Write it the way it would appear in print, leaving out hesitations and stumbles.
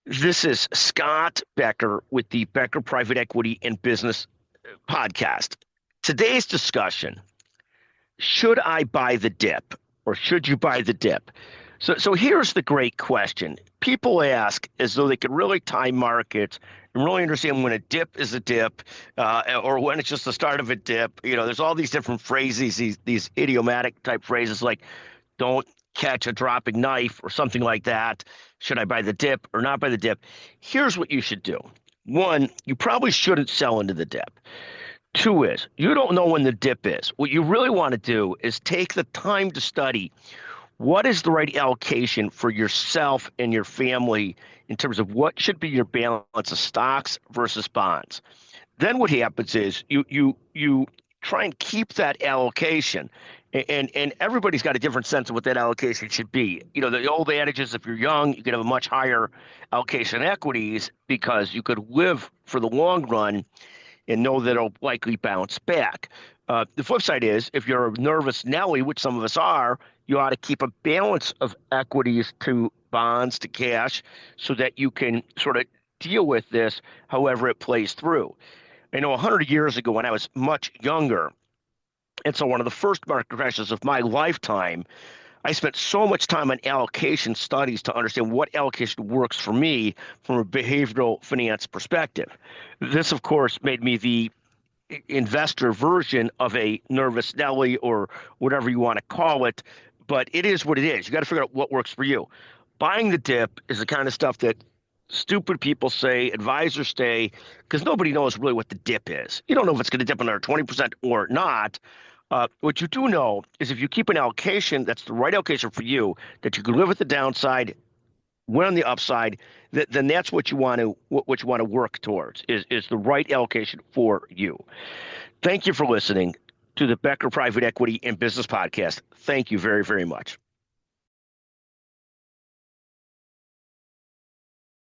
This is Scott Becker with the Becker Private Equity and Business Podcast. Today's discussion, should I buy the dip or should you buy the dip? So here's the great question. People ask as though they could really time markets and really understand when a dip is a dip or when it's just the start of a dip. There's all these different phrases, these idiomatic type phrases like don't catch a dropping knife or something like that. Should I buy the dip or not buy the dip? Here's what you should do. One, you probably shouldn't sell into the dip. Two is you don't know when the dip is. What you really want to do is take the time to study what is the right allocation for yourself and your family in terms of what should be your balance of stocks versus bonds. Then what happens is you try and keep that allocation. And everybody's got a different sense of what that allocation should be. The old adage is if you're young, you could have a much higher allocation in equities because you could live for the long run and know that it'll likely bounce back. The flip side is if you're a nervous Nelly, which some of us are, you ought to keep a balance of equities to bonds to cash so that you can sort of deal with this however it plays through. I know 100 years ago when I was much younger, and so one of the first market crashes of my lifetime, I spent so much time on allocation studies to understand what allocation works for me from a behavioral finance perspective. This, of course, made me the investor version of a nervous Nelly or whatever you want to call it. But it is what it is. You got to figure out what works for you. Buying the dip is the kind of stuff that stupid people say, advisors say, because nobody knows really what the dip is. You don't know if it's going to dip another 20% or not. What you do know is if you keep an allocation that's the right allocation for you, that you can live with the downside, win on the upside, then that's what you want to work towards is the right allocation for you. Thank you for listening to the Becker Private Equity and Business Podcast. Thank you very, very much.